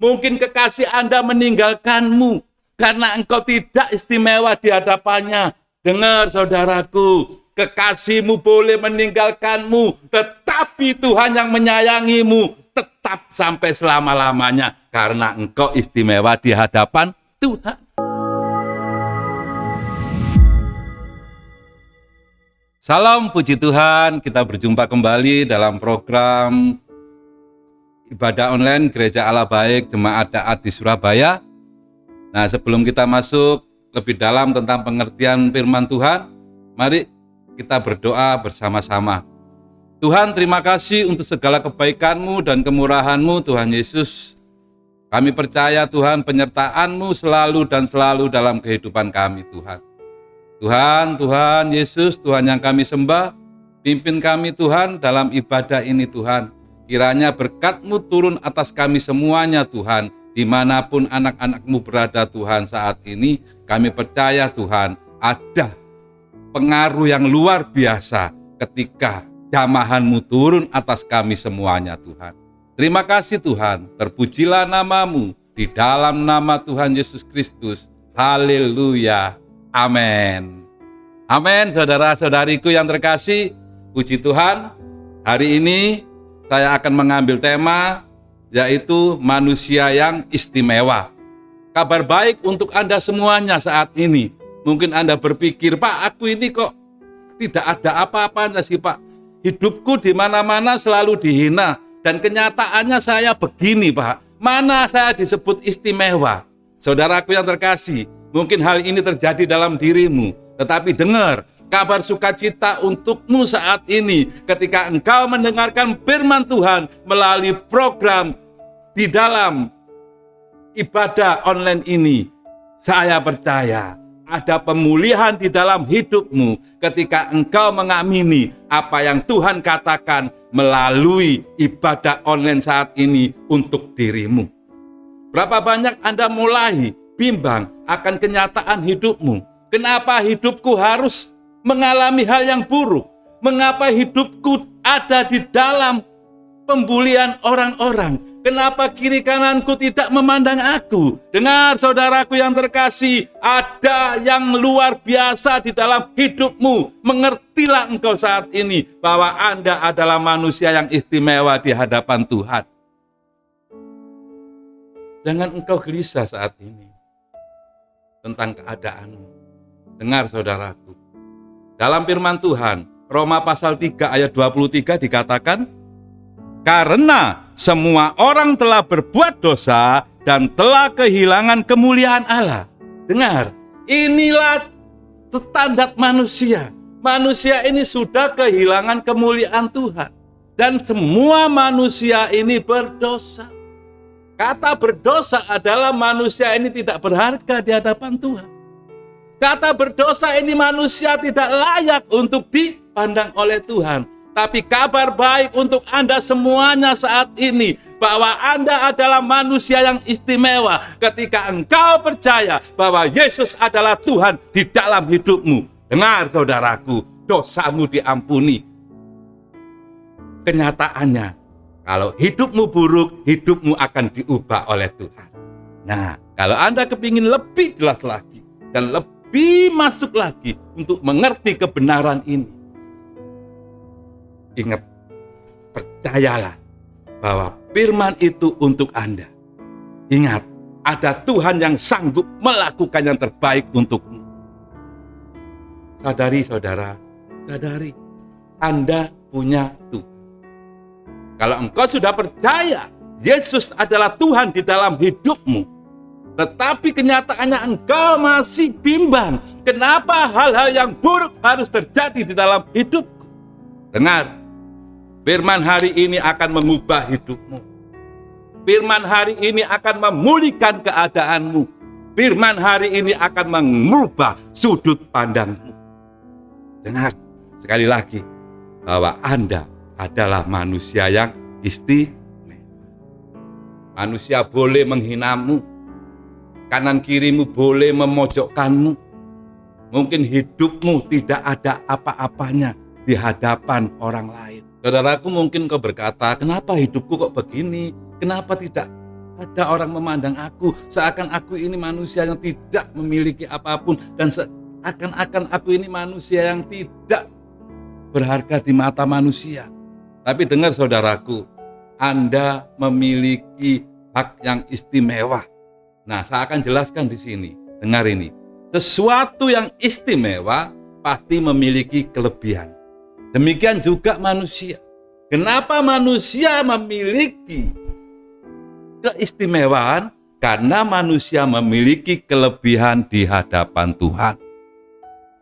Mungkin kekasih Anda meninggalkanmu karena engkau tidak istimewa di hadapannya. Dengar saudaraku, kekasihmu boleh meninggalkanmu, tetapi Tuhan yang menyayangimu tetap sampai selama-lamanya karena engkau istimewa di hadapan Tuhan. Salam puji Tuhan, kita berjumpa kembali dalam program Ibadah Online Gereja Allah Baik Jemaat Daat di Surabaya. Nah, sebelum kita masuk lebih dalam tentang pengertian firman Tuhan, mari kita berdoa bersama-sama. Tuhan, terima kasih untuk segala kebaikan-Mu dan kemurahan-Mu, Tuhan Yesus. Kami percaya Tuhan penyertaan-Mu selalu dan selalu dalam kehidupan kami, Tuhan. Tuhan Yesus, Tuhan yang kami sembah, pimpin kami Tuhan dalam ibadah ini Tuhan. Kiranya berkat-Mu turun atas kami semuanya Tuhan, dimanapun anak-anak-Mu berada Tuhan saat ini. Kami percaya Tuhan ada pengaruh yang luar biasa ketika jamahan-Mu turun atas kami semuanya Tuhan. Terima kasih Tuhan, terpujilah nama-Mu di dalam nama Tuhan Yesus Kristus. Haleluya. Amin. Amin, saudara-saudariku yang terkasih, puji Tuhan. Hari ini saya akan mengambil tema yaitu manusia yang istimewa. Kabar baik untuk Anda semuanya saat ini. Mungkin Anda berpikir, Pak, aku ini kok tidak ada apa-apanya sih Pak. Hidupku di mana-mana selalu dihina dan kenyataannya saya begini Pak. Mana saya disebut istimewa? Saudaraku yang terkasih, mungkin hal ini terjadi dalam dirimu, tetapi dengar kabar sukacita untukmu saat ini ketika engkau mendengarkan firman Tuhan melalui program di dalam ibadah online ini. Saya percaya ada pemulihan di dalam hidupmu ketika engkau mengamini apa yang Tuhan katakan melalui ibadah online saat ini untuk dirimu. Berapa banyak Anda mulai bimbang akan kenyataan hidupmu? Kenapa hidupku harus mengalami hal yang buruk? Mengapa hidupku ada di dalam pembulian orang-orang? Kenapa kiri kananku tidak memandang aku? Dengar saudaraku yang terkasih, ada yang luar biasa di dalam hidupmu. Mengertilah engkau saat ini bahwa Anda adalah manusia yang istimewa di hadapan Tuhan. Jangan engkau gelisah saat ini tentang keadaanmu. Dengar saudaraku, dalam firman Tuhan, Roma pasal 3 ayat 23 dikatakan, karena semua orang telah berbuat dosa dan telah kehilangan kemuliaan Allah. Dengar, inilah standar manusia. Manusia ini sudah kehilangan kemuliaan Tuhan. Dan semua manusia ini berdosa. Kata berdosa adalah manusia ini tidak berharga di hadapan Tuhan. Kata berdosa ini manusia tidak layak untuk dipandang oleh Tuhan. Tapi kabar baik untuk Anda semuanya saat ini, bahwa Anda adalah manusia yang istimewa ketika engkau percaya bahwa Yesus adalah Tuhan di dalam hidupmu. Dengar saudaraku, dosamu diampuni. Kenyataannya, kalau hidupmu buruk, hidupmu akan diubah oleh Tuhan. Nah, kalau Anda kepingin lebih jelas lagi dan lebih masuk lagi untuk mengerti kebenaran ini, ingat, percayalah bahwa firman itu untuk Anda. Ingat, ada Tuhan yang sanggup melakukan yang terbaik untukmu. Sadari saudara, sadari, Anda punya Tuhan. Kalau engkau sudah percaya Yesus adalah Tuhan di dalam hidupmu, tetapi kenyataannya engkau masih bimbang, kenapa hal-hal yang buruk harus terjadi di dalam hidupku? Dengar, firman hari ini akan mengubah hidupmu. Firman hari ini akan memulihkan keadaanmu. Firman hari ini akan mengubah sudut pandangmu. Dengar sekali lagi bahwa Anda adalah manusia yang istimewa. Manusia boleh menghinamu, kanan kirimu boleh memojokkanmu. Mungkin hidupmu tidak ada apa-apanya di hadapan orang lain. Saudaraku, mungkin kau berkata, kenapa hidupku kok begini? Kenapa tidak ada orang memandang aku seakan aku ini manusia yang tidak memiliki apapun, dan seakan-akan aku ini manusia yang tidak berharga di mata manusia. Tapi dengar saudaraku, Anda memiliki hak yang istimewa. Nah, saya akan jelaskan di sini. Dengar ini. Sesuatu yang istimewa pasti memiliki kelebihan. Demikian juga manusia. Kenapa manusia memiliki keistimewaan? Karena manusia memiliki kelebihan di hadapan Tuhan.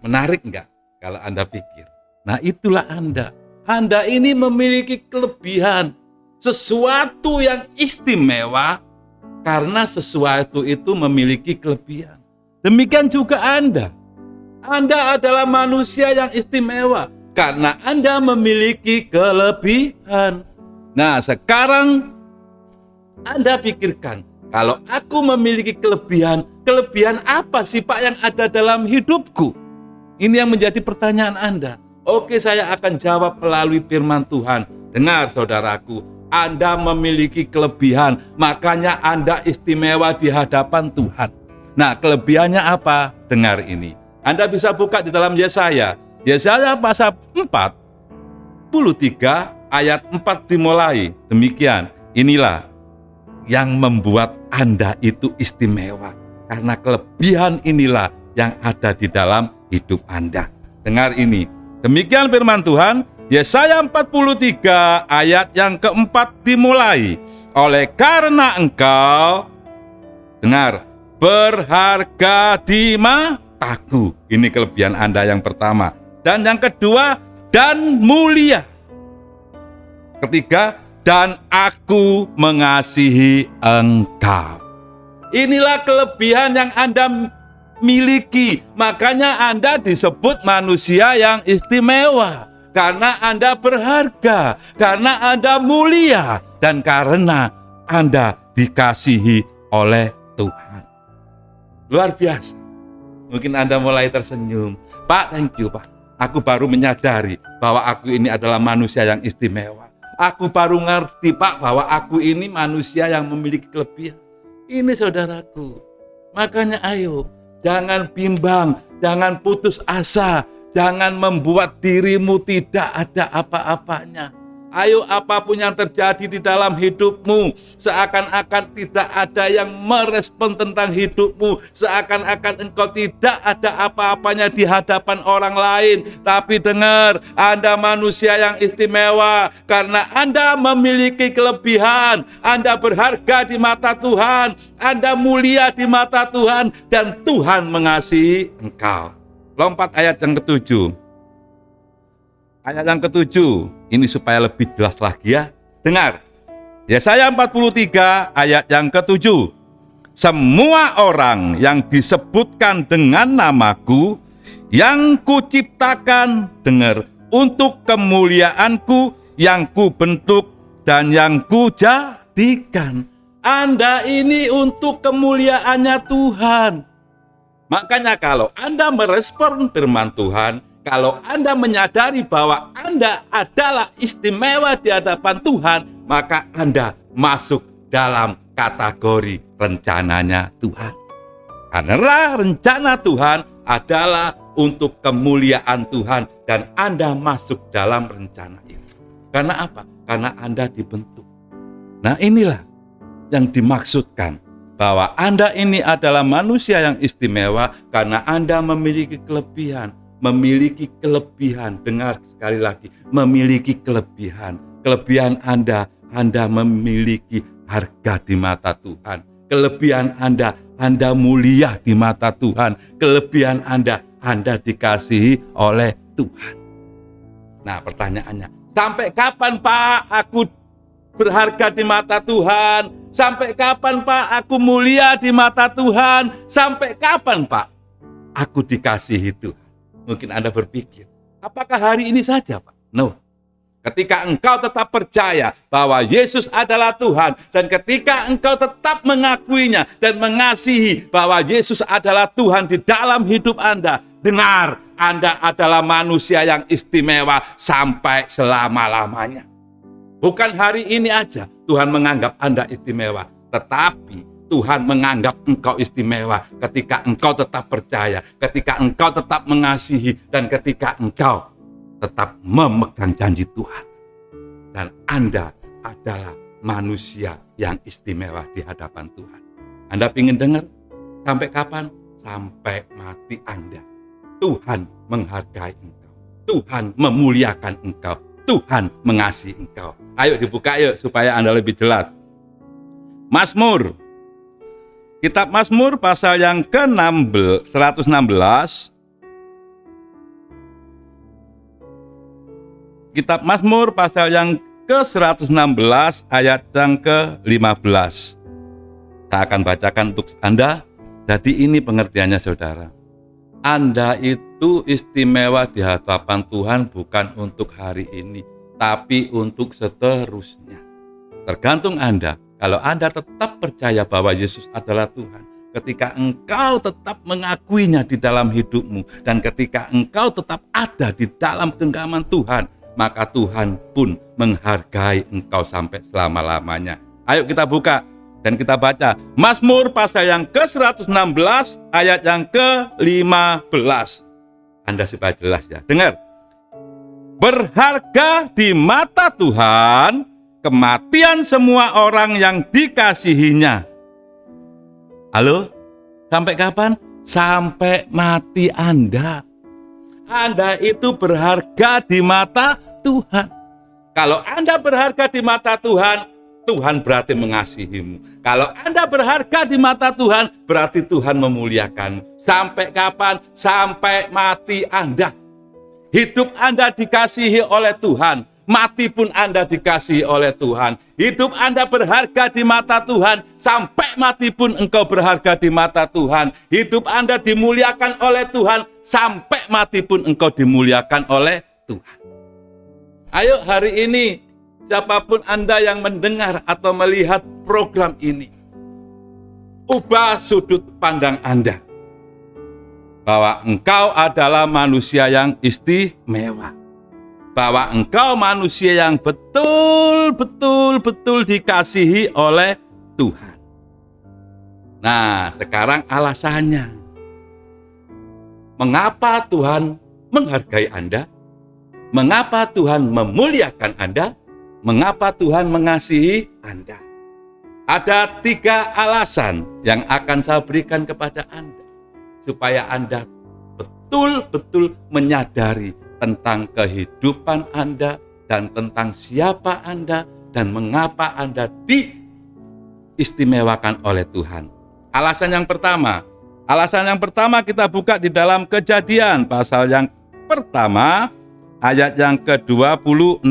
Menarik enggak kalau Anda pikir? Nah, itulah Anda. Anda ini memiliki kelebihan. Sesuatu yang istimewa karena sesuatu itu memiliki kelebihan. Demikian juga Anda. Anda adalah manusia yang istimewa karena Anda memiliki kelebihan. Nah, sekarang Anda pikirkan, kalau aku memiliki kelebihan apa sih Pak yang ada dalam hidupku? Ini yang menjadi pertanyaan Anda. Oke, saya akan jawab melalui firman Tuhan. Dengar saudaraku, Anda memiliki kelebihan, makanya Anda istimewa di hadapan Tuhan. Nah, kelebihannya apa? Dengar ini. Anda bisa buka di dalam Yesaya pasal 43 ayat 4 dimulai. Demikian, inilah yang membuat Anda itu istimewa. Karena kelebihan inilah yang ada di dalam hidup Anda. Dengar ini. Demikian firman Tuhan, Yesaya 43 ayat yang keempat dimulai. Oleh karena engkau, dengar, berharga di mataku. Ini kelebihan Anda yang pertama. Dan yang kedua, dan mulia. Ketiga, dan aku mengasihi engkau. Inilah kelebihan yang Anda miliki. Makanya Anda disebut manusia yang istimewa. Karena Anda berharga, karena Anda mulia, dan karena Anda dikasihi oleh Tuhan. Luar biasa. Mungkin Anda mulai tersenyum. Pak, thank you Pak. Aku baru menyadari bahwa aku ini adalah manusia yang istimewa. Aku baru ngerti Pak bahwa aku ini manusia yang memiliki kelebihan. Ini saudaraku. Makanya ayo, jangan bimbang, jangan putus asa, jangan membuat dirimu tidak ada apa-apanya. Ayo, apapun yang terjadi di dalam hidupmu, seakan-akan tidak ada yang merespon tentang hidupmu, seakan-akan engkau tidak ada apa-apanya di hadapan orang lain. Tapi dengar, Anda manusia yang istimewa karena Anda memiliki kelebihan. Anda berharga di mata Tuhan, Anda mulia di mata Tuhan, dan Tuhan mengasihi engkau. Lompat ayat yang ketujuh. Ayat yang ketujuh, ini supaya lebih jelas lagi ya. Dengar, Yesaya 43 ayat yang ketujuh. Semua orang yang disebutkan dengan namaku, yang kuciptakan, dengar, untuk kemuliaanku, yang kubentuk dan yang kujadikan. Anda ini untuk kemuliaannya Tuhan. Makanya kalau Anda merespon firman Tuhan, kalau Anda menyadari bahwa Anda adalah istimewa di hadapan Tuhan, maka Anda masuk dalam kategori rencananya Tuhan. Karena rencana Tuhan adalah untuk kemuliaan Tuhan, dan Anda masuk dalam rencana itu. Karena apa? Karena Anda dibentuk. Nah, inilah yang dimaksudkan bahwa Anda ini adalah manusia yang istimewa karena Anda memiliki kelebihan. Memiliki kelebihan, dengar sekali lagi, memiliki kelebihan. Kelebihan Anda memiliki harga di mata Tuhan. Kelebihan Anda mulia di mata Tuhan. Kelebihan Anda dikasihi oleh Tuhan. Nah, pertanyaannya, sampai kapan Pak aku berharga di mata Tuhan? Sampai kapan Pak aku mulia di mata Tuhan? Sampai kapan Pak aku dikasihi Tuhan? Mungkin Anda berpikir, apakah hari ini saja Pak? No. Ketika engkau tetap percaya bahwa Yesus adalah Tuhan, dan ketika engkau tetap mengakuinya dan mengasihi bahwa Yesus adalah Tuhan di dalam hidup Anda, dengar, Anda adalah manusia yang istimewa sampai selama-lamanya. Bukan hari ini aja Tuhan menganggap Anda istimewa, Tetapi Tuhan menganggap engkau istimewa ketika engkau tetap percaya, ketika engkau tetap mengasihi, dan ketika engkau tetap memegang janji Tuhan. Dan Anda adalah manusia yang istimewa di hadapan Tuhan. Anda ingin dengar? Sampai kapan? Sampai mati Anda. Tuhan menghargai engkau. Tuhan memuliakan engkau. Tuhan mengasihi engkau. Ayo dibuka yuk supaya Anda lebih jelas. Mazmur. Kitab Mazmur pasal yang ke-116. Kitab Mazmur pasal yang ke-116 ayat yang ke-15. Saya akan bacakan untuk Anda. Jadi ini pengertiannya saudara. Anda itu istimewa di hadapan Tuhan bukan untuk hari ini, tapi untuk seterusnya. Tergantung Anda. Kalau Anda tetap percaya bahwa Yesus adalah Tuhan, ketika engkau tetap mengakuinya di dalam hidupmu, dan ketika engkau tetap ada di dalam genggaman Tuhan, maka Tuhan pun menghargai engkau sampai selama-lamanya. Ayo kita buka dan kita baca Mazmur pasal yang ke-116 ayat yang ke-15. Anda supaya jelas ya. Dengar. Berharga di mata Tuhan kematian semua orang yang dikasihinya. Halo? Sampai kapan? Sampai mati Anda. Anda itu berharga di mata Tuhan. Kalau Anda berharga di mata Tuhan, Tuhan berarti mengasihimu. Kalau Anda berharga di mata Tuhan, berarti Tuhan memuliakanmu. Sampai kapan? Sampai mati Anda. Hidup Anda dikasihi oleh Tuhan. Mati pun Anda dikasihi oleh Tuhan. Hidup Anda berharga di mata Tuhan. Sampai mati pun engkau berharga di mata Tuhan. Hidup Anda dimuliakan oleh Tuhan. Sampai mati pun engkau dimuliakan oleh Tuhan. Ayo hari ini, siapapun Anda yang mendengar atau melihat program ini, ubah sudut pandang Anda. Bahwa engkau adalah manusia yang istimewa. Bahwa engkau manusia yang betul-betul dikasihi oleh Tuhan. Nah, sekarang alasannya. Mengapa Tuhan menghargai Anda? Mengapa Tuhan memuliakan Anda? Mengapa Tuhan mengasihi Anda? Ada 3 alasan yang akan saya berikan kepada Anda, supaya Anda betul-betul menyadari tentang kehidupan Anda dan tentang siapa Anda dan mengapa Anda diistimewakan oleh Tuhan. Alasan yang pertama kita buka di dalam Kejadian pasal yang pertama ayat yang ke-26.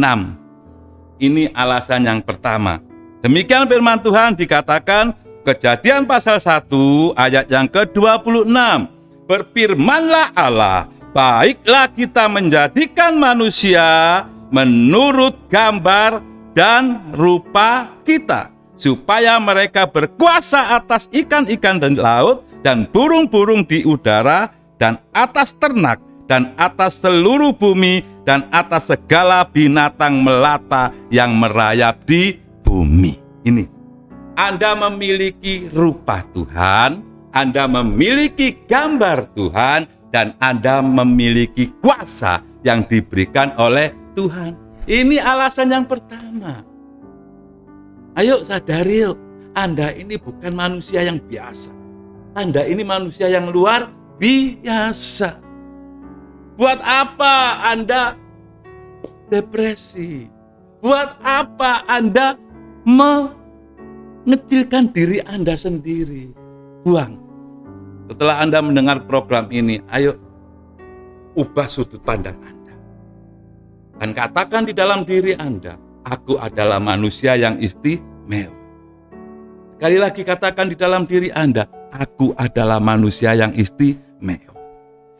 Ini alasan yang pertama. Demikian firman Tuhan dikatakan Kejadian pasal 1 ayat yang ke-26. Berfirmanlah Allah, baiklah kita menjadikan manusia menurut gambar dan rupa kita, supaya mereka berkuasa atas ikan-ikan di laut dan burung-burung di udara dan atas ternak dan atas seluruh bumi dan atas segala binatang melata yang merayap di bumi. Ini, Anda memiliki rupa Tuhan, Anda memiliki gambar Tuhan, dan Anda memiliki kuasa yang diberikan oleh Tuhan. Ini alasan yang pertama. Ayo sadari yuk, Anda ini bukan manusia yang biasa. Anda ini manusia yang luar biasa. Buat apa Anda depresi? Buat apa Anda mengecilkan diri Anda sendiri? Buang. Setelah Anda mendengar program ini, ayo ubah sudut pandang Anda. Dan katakan di dalam diri Anda, aku adalah manusia yang istimewa. Sekali lagi katakan di dalam diri Anda, aku adalah manusia yang istimewa.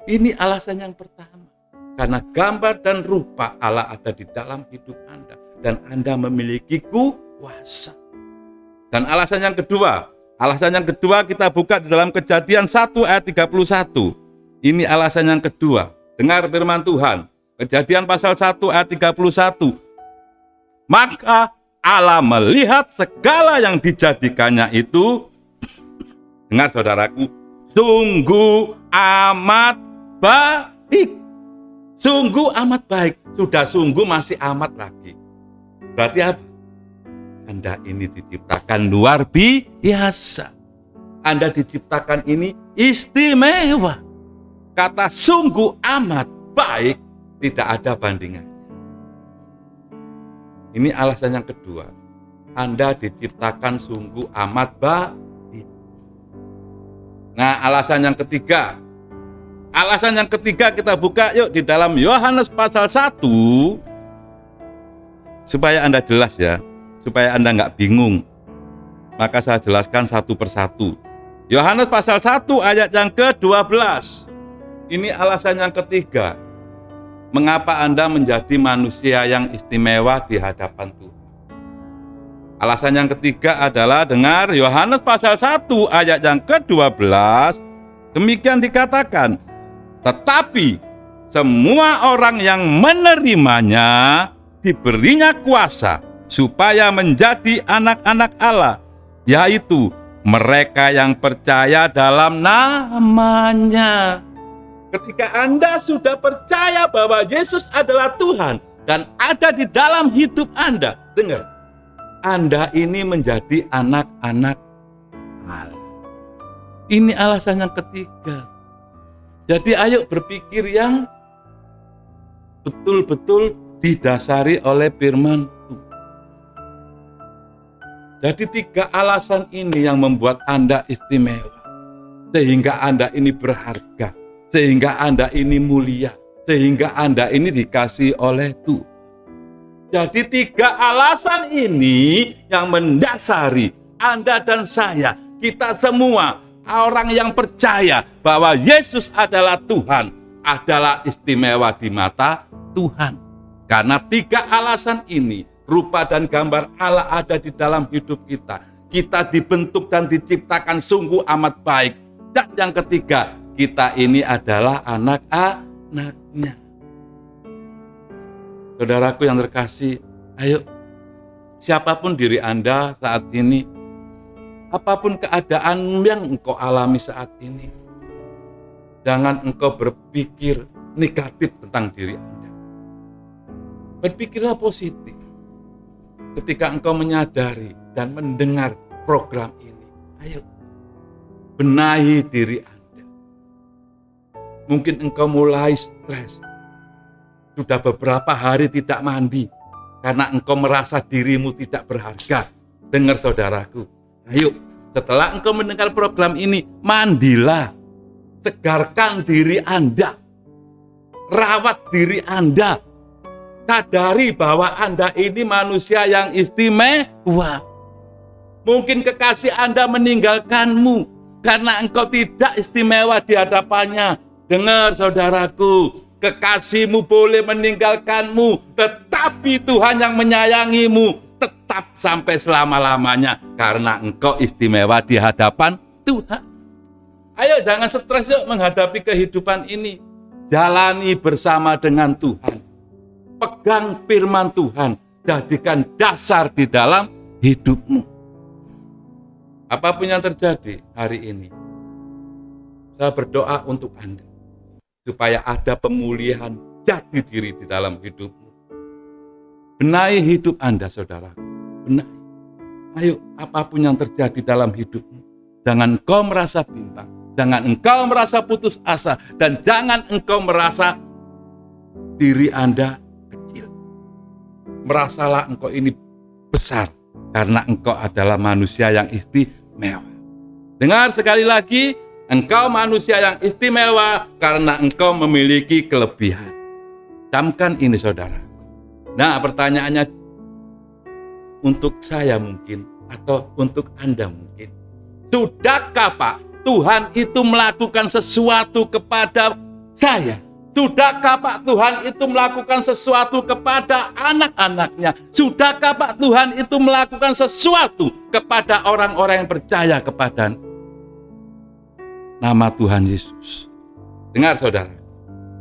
Ini alasan yang pertama. Karena gambar dan rupa Allah ada di dalam hidup Anda. Dan Anda memiliki kuasa. Dan alasan yang kedua kita buka di dalam Kejadian 1 ayat 31. Ini alasan yang kedua. Dengar firman Tuhan. Kejadian pasal 1 ayat 31. Maka Allah melihat segala yang dijadikannya itu, dengar saudaraku, sungguh amat baik. Sungguh amat baik. Sudah sungguh masih amat lagi. Berarti apa? Anda ini diciptakan luar biasa. Anda diciptakan ini istimewa. Kata sungguh amat baik tidak ada bandingannya. Ini alasan yang kedua. Anda diciptakan sungguh amat baik. Nah, alasan yang ketiga. Alasan yang ketiga kita buka yuk di dalam Yohanes pasal 1. Supaya Anda jelas ya. Supaya Anda nggak bingung. Maka saya jelaskan satu persatu. Yohanes pasal 1 ayat yang ke-12. Ini alasan yang ketiga. Mengapa Anda menjadi manusia yang istimewa di hadapan Tuhan? Alasan yang ketiga adalah dengar Yohanes pasal 1 ayat yang ke-12. Demikian dikatakan, tetapi semua orang yang menerimanya diberinya kuasa supaya menjadi anak-anak Allah, yaitu mereka yang percaya dalam namanya. Ketika Anda sudah percaya bahwa Yesus adalah Tuhan dan ada di dalam hidup Anda, dengar, Anda ini menjadi anak-anak Allah. Ini alasan yang ketiga. Jadi ayo berpikir yang betul-betul didasari oleh firman Tuhan. Jadi 3 alasan ini yang membuat Anda istimewa. Sehingga Anda ini berharga. Sehingga Anda ini mulia. Sehingga Anda ini dikasihi oleh Tuhan. Jadi 3 alasan ini yang mendasari Anda dan saya. Kita semua orang yang percaya bahwa Yesus adalah Tuhan. Adalah istimewa di mata Tuhan. Karena 3 alasan ini, rupa dan gambar Allah ada di dalam hidup kita. Kita dibentuk dan diciptakan sungguh amat baik. Dan yang ketiga, kita ini adalah anak-anaknya. Saudaraku yang terkasih, ayo, siapapun diri Anda saat ini, apapun keadaan yang engkau alami saat ini, jangan engkau berpikir negatif tentang diri Anda. Berpikirlah positif. Ketika engkau menyadari dan mendengar program ini, ayo, benahi diri Anda. Mungkin engkau mulai stres. Sudah beberapa hari tidak mandi karena engkau merasa dirimu tidak berharga. Dengar saudaraku, ayo setelah engkau mendengar program ini, mandilah. Segarkan diri Anda. Rawat diri Anda. Sadari bahwa Anda ini manusia yang istimewa. Mungkin kekasih Anda meninggalkanmu karena engkau tidak istimewa di hadapannya. Dengar saudaraku, kekasihmu boleh meninggalkanmu, tetapi Tuhan yang menyayangimu tetap sampai selama-lamanya karena engkau istimewa di hadapan Tuhan. Ayo jangan stres yuk menghadapi kehidupan ini. Jalani bersama dengan Tuhan. Pegang firman Tuhan, jadikan dasar di dalam hidupmu. Apapun yang terjadi hari ini, saya berdoa untuk Anda. Supaya ada pemulihan jati diri di dalam hidupmu. Benahi hidup Anda, saudara. Benahi. Ayo, apapun yang terjadi dalam hidupmu, jangan engkau merasa bimbang, jangan engkau merasa putus asa, dan jangan engkau merasa diri Anda kecil. Merasalah engkau ini besar, karena engkau adalah manusia yang istimewa. Dengar sekali lagi, engkau manusia yang istimewa karena engkau memiliki kelebihan. Camkan ini saudara. Nah pertanyaannya untuk saya mungkin atau untuk Anda mungkin. Sudahkah Pak Tuhan itu melakukan sesuatu kepada saya? Sudahkah Pak Tuhan itu melakukan sesuatu kepada anak-anaknya? Sudahkah Pak Tuhan itu melakukan sesuatu kepada orang-orang yang percaya kepada nama Tuhan Yesus? Dengar saudara,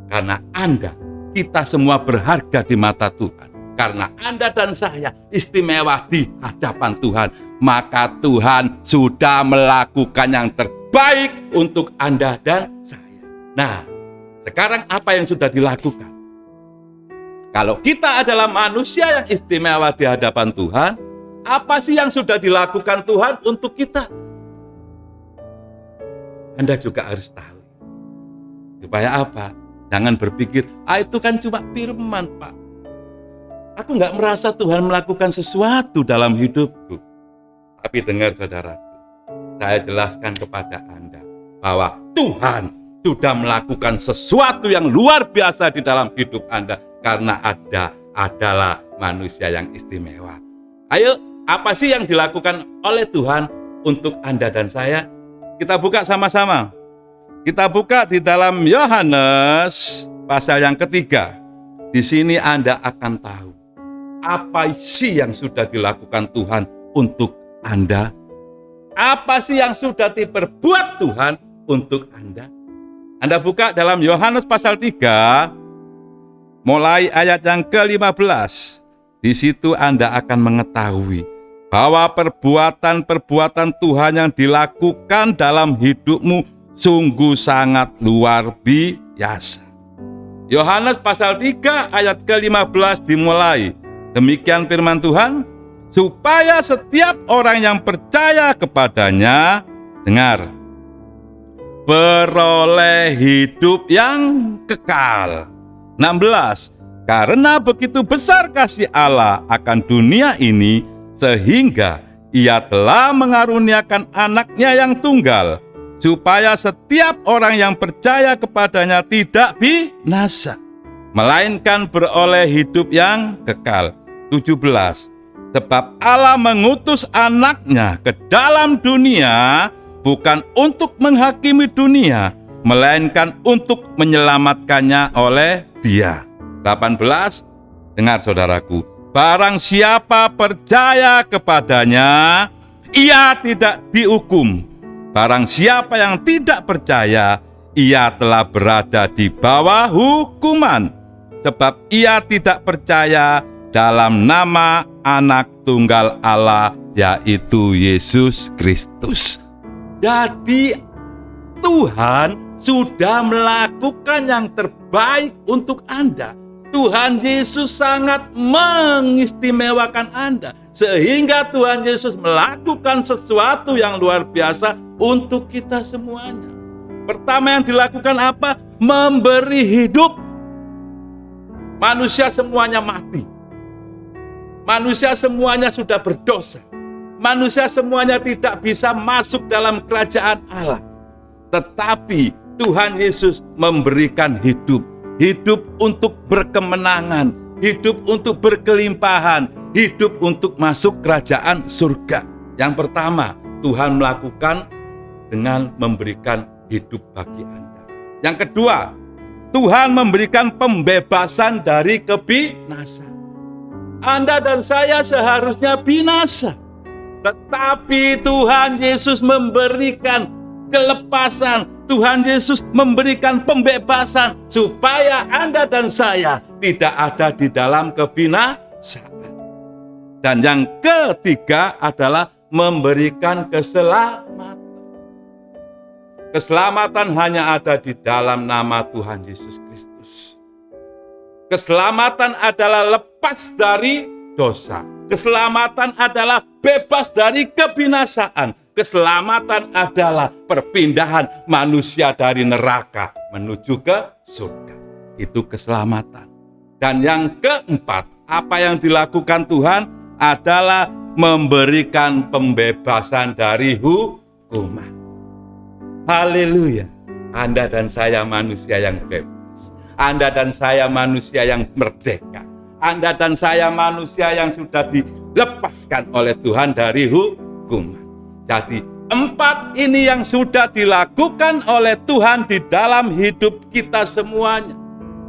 karena Anda, kita semua berharga di mata Tuhan. karena Anda dan saya istimewa di hadapan Tuhan, maka Tuhan sudah melakukan yang terbaik untuk Anda dan saya. Nah, sekarang apa yang sudah dilakukan? Kalau kita adalah manusia yang istimewa di hadapan Tuhan, apa sih yang sudah dilakukan Tuhan untuk kita? Anda juga harus tahu. Supaya apa? Jangan berpikir, itu kan cuma firman, Pak. Aku nggak merasa Tuhan melakukan sesuatu dalam hidupku. Tapi dengar saudaraku, saya jelaskan kepada Anda bahwa Tuhan sudah melakukan sesuatu yang luar biasa di dalam hidup Anda. Karena Anda adalah manusia yang istimewa. Ayo, apa sih yang dilakukan oleh Tuhan untuk Anda dan saya? Kita buka sama-sama. Kita buka di dalam Yohanes pasal yang ketiga. Di sini Anda akan tahu apa sih yang sudah dilakukan Tuhan untuk Anda. Apa sih yang sudah diperbuat Tuhan untuk Anda. Anda buka dalam Yohanes pasal 3, mulai ayat yang ke-15. Di situ Anda akan mengetahui bahwa perbuatan-perbuatan Tuhan yang dilakukan dalam hidupmu sungguh sangat luar biasa. Yohanes pasal 3 ayat ke-15 dimulai. Demikian firman Tuhan, supaya setiap orang yang percaya kepadanya, dengar, beroleh hidup yang kekal. 16. Karena begitu besar kasih Allah akan dunia ini, sehingga Ia telah mengaruniakan anaknya yang tunggal, supaya setiap orang yang percaya kepadanya tidak binasa, melainkan beroleh hidup yang kekal. 17. Sebab Allah mengutus anaknya ke dalam dunia, bukan untuk menghakimi dunia, melainkan untuk menyelamatkannya oleh Dia. 18. Dengar saudaraku, barang siapa percaya kepadanya, ia tidak dihukum. Barang siapa yang tidak percaya, ia telah berada di bawah hukuman, sebab ia tidak percaya dalam nama Anak Tunggal Allah, yaitu Yesus Kristus. Jadi Tuhan sudah melakukan yang terbaik untuk Anda. Tuhan Yesus sangat mengistimewakan Anda, sehingga Tuhan Yesus melakukan sesuatu yang luar biasa untuk kita semuanya. Pertama yang dilakukan apa? Memberi hidup. Manusia semuanya mati. Manusia semuanya sudah berdosa. Manusia semuanya tidak bisa masuk dalam kerajaan Allah. Tetapi Tuhan Yesus memberikan hidup. Hidup untuk berkemenangan, hidup untuk berkelimpahan, hidup untuk masuk kerajaan surga. Yang pertama, Tuhan melakukan dengan memberikan hidup bagi Anda. Yang kedua, Tuhan memberikan pembebasan dari kebinasaan. Anda dan saya seharusnya binasa, tetapi Tuhan Yesus memberikan kelepasan. Tuhan Yesus memberikan pembebasan supaya Anda dan saya tidak ada di dalam kebinasaan. Dan yang ketiga adalah memberikan keselamatan. Keselamatan hanya ada di dalam nama Tuhan Yesus Kristus. Keselamatan adalah lepas dari dosa. Keselamatan adalah bebas dari kebinasaan. Keselamatan adalah perpindahan manusia dari neraka menuju ke surga. Itu keselamatan. Dan yang keempat, apa yang dilakukan Tuhan adalah memberikan pembebasan dari hukuman. Haleluya. Anda dan saya manusia yang bebas. Anda dan saya manusia yang merdeka. Anda dan saya manusia yang sudah dilepaskan oleh Tuhan dari hukuman. Jadi 4 ini yang sudah dilakukan oleh Tuhan di dalam hidup kita semuanya.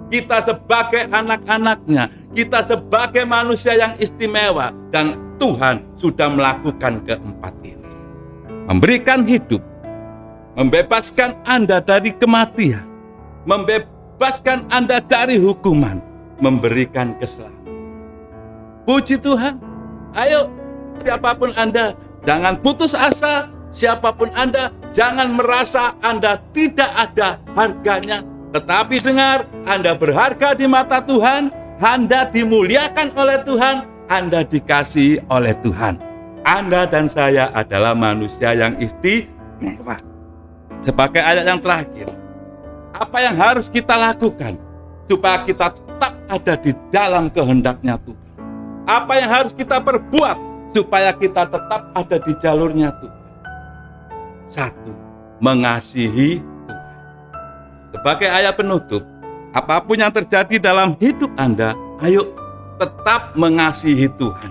Kita sebagai anak-anaknya, kita sebagai manusia yang istimewa, dan Tuhan sudah melakukan keempat ini. Memberikan hidup, membebaskan Anda dari kematian, membebaskan Anda dari hukuman, memberikan keselamatan. Puji Tuhan. Ayo, siapapun Anda, jangan putus asa. Siapapun Anda, jangan merasa Anda tidak ada harganya. Tetapi dengar, Anda berharga di mata Tuhan, Anda dimuliakan oleh Tuhan, Anda dikasihi oleh Tuhan. Anda dan saya adalah manusia yang istimewa. Sebagai ayat yang terakhir, apa yang harus kita lakukan supaya kita tetap ada di dalam kehendak-Nya Tuhan? Apa yang harus kita perbuat supaya kita tetap ada di jalurnya Tuhan? Satu, mengasihi Tuhan. Sebagai ayat penutup, apapun yang terjadi dalam hidup Anda, ayo tetap mengasihi Tuhan.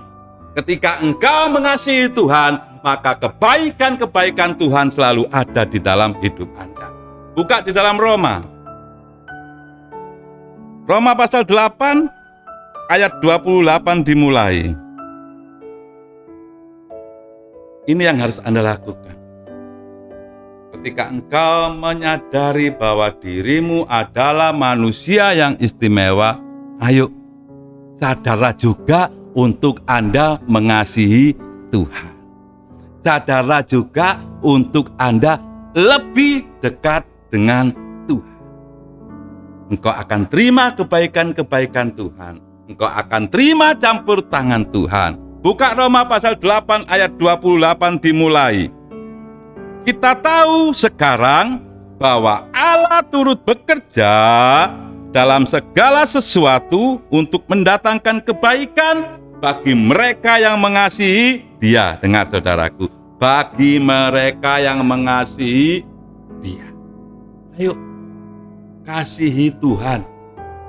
Ketika engkau mengasihi Tuhan, maka kebaikan-kebaikan Tuhan selalu ada di dalam hidup Anda. Buka di dalam Roma pasal 8 ayat 28 dimulai. Ini yang harus Anda lakukan. Ketika engkau menyadari bahwa dirimu adalah manusia yang istimewa, ayo sadarlah juga untuk Anda mengasihi Tuhan. Sadarlah juga untuk Anda lebih dekat dengan Tuhan. Engkau akan terima kebaikan-kebaikan Tuhan. Engkau akan terima campur tangan Tuhan. Buka Roma pasal 8 ayat 28 dimulai. Kita tahu sekarang bahwa Allah turut bekerja dalam segala sesuatu untuk mendatangkan kebaikan bagi mereka yang mengasihi Dia. Dengar saudaraku, bagi mereka yang mengasihi Dia. Ayo, kasihi Tuhan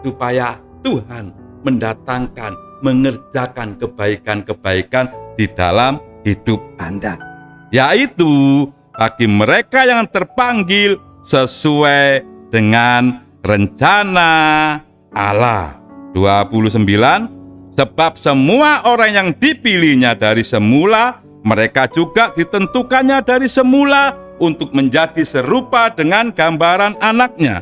supaya Tuhan mendatangkan, mengerjakan kebaikan-kebaikan di dalam hidup Anda. Yaitu bagi mereka yang terpanggil sesuai dengan rencana Allah. 29, sebab semua orang yang dipilihnya dari semula, mereka juga ditentukannya dari semula untuk menjadi serupa dengan gambaran anaknya,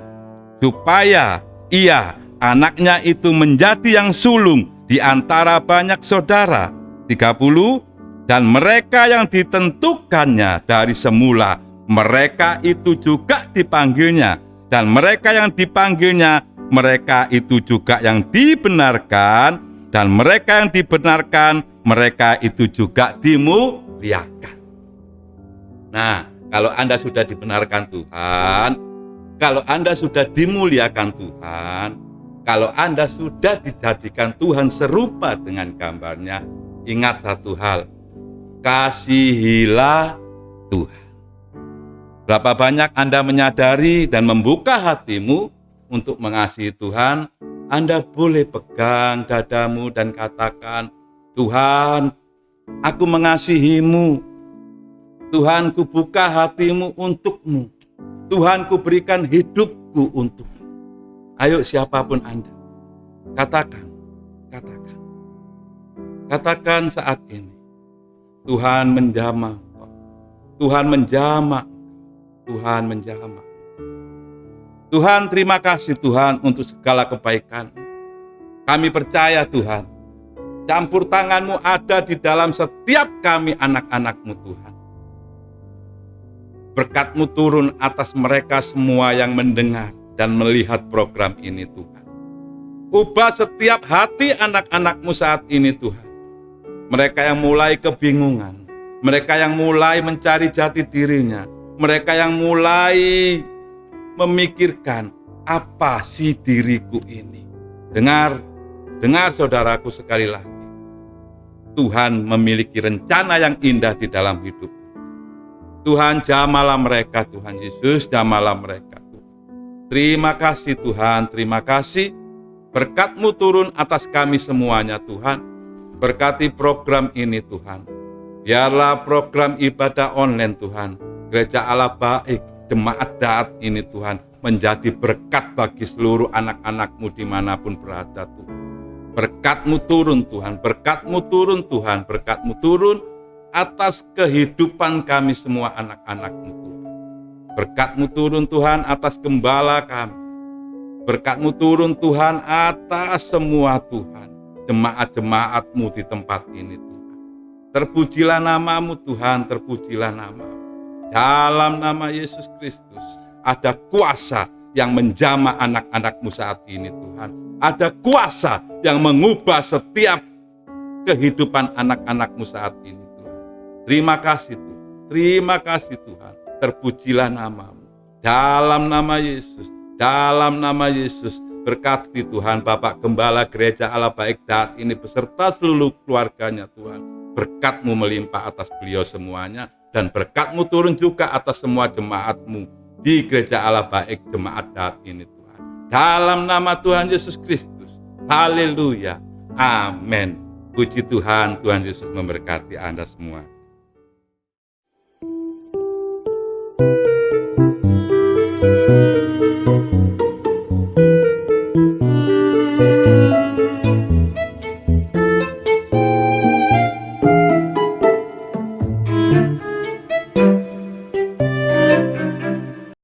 supaya ia, anaknya itu menjadi yang sulung di antara banyak saudara. 30, dan mereka yang ditentukannya dari semula, mereka itu juga dipanggilnya. Dan mereka yang dipanggilnya, mereka itu juga yang dibenarkan. Dan mereka yang dibenarkan, mereka itu juga dimuliakan. Nah, kalau Anda sudah dibenarkan Tuhan, kalau Anda sudah dimuliakan Tuhan, kalau Anda sudah dijadikan Tuhan serupa dengan gambarnya, ingat satu hal, kasihilah Tuhan. Berapa banyak Anda menyadari dan membuka hatimu untuk mengasihi Tuhan, Anda boleh pegang dadamu dan katakan, Tuhan, aku mengasihimu. Tuhan, ku buka hatimu untukmu. Tuhan, ku berikan hidupku untukmu. Ayo siapapun Anda, katakan saat ini, Tuhan menjamah, Tuhan menjamah, Tuhan menjamah. Tuhan, terima kasih Tuhan untuk segala kebaikan. Kami percaya Tuhan, campur tangan-Mu ada di dalam setiap kami anak-anak-Mu Tuhan. Berkat-Mu turun atas mereka semua yang mendengar dan melihat program ini Tuhan. Ubah setiap hati anak-anak-Mu saat ini Tuhan. Mereka yang mulai kebingungan, mereka yang mulai mencari jati dirinya, mereka yang mulai memikirkan, apa sih diriku ini? Dengar saudaraku sekali lagi. Tuhan memiliki rencana yang indah di dalam hidup. Tuhan, jamalah mereka, Tuhan Yesus, jamalah mereka. Terima kasih Tuhan, terima kasih. Berkat-Mu turun atas kami semuanya Tuhan. Berkati program ini Tuhan. Biarlah program ibadah online Tuhan, Gereja Allah Baik, Jemaat Daat ini Tuhan, menjadi berkat bagi seluruh anak-anak-Mu dimanapun berada Tuhan. Berkat-Mu turun Tuhan, berkat-Mu turun Tuhan, berkat-Mu turun atas kehidupan kami semua anak-anak-Mu Tuhan. Berkat-Mu turun Tuhan atas gembala kami. Berkat-Mu turun Tuhan atas semua Tuhan. jemaat-jemaat-Mu di tempat ini Tuhan. Terpujilah nama-Mu Tuhan, terpujilah nama-Mu. Dalam nama Yesus Kristus ada kuasa yang menjamah anak-anak-Mu saat ini Tuhan. Ada kuasa yang mengubah setiap kehidupan anak-anak-Mu saat ini Tuhan. Terima kasih Tuhan, terima kasih Tuhan. Terpujilah nama-Mu. Dalam nama Yesus, dalam nama Yesus, berkati Tuhan Bapak Gembala Gereja Allah Baik Daat ini beserta seluruh keluarganya Tuhan. Berkat-Mu melimpah atas beliau semuanya, dan berkat-Mu turun juga atas semua jemaat-Mu di Gereja Allah Baik Jemaat Daat ini Tuhan. Dalam nama Tuhan Yesus Kristus. Haleluya. Amin. Puji Tuhan, Tuhan Yesus memberkati Anda semua.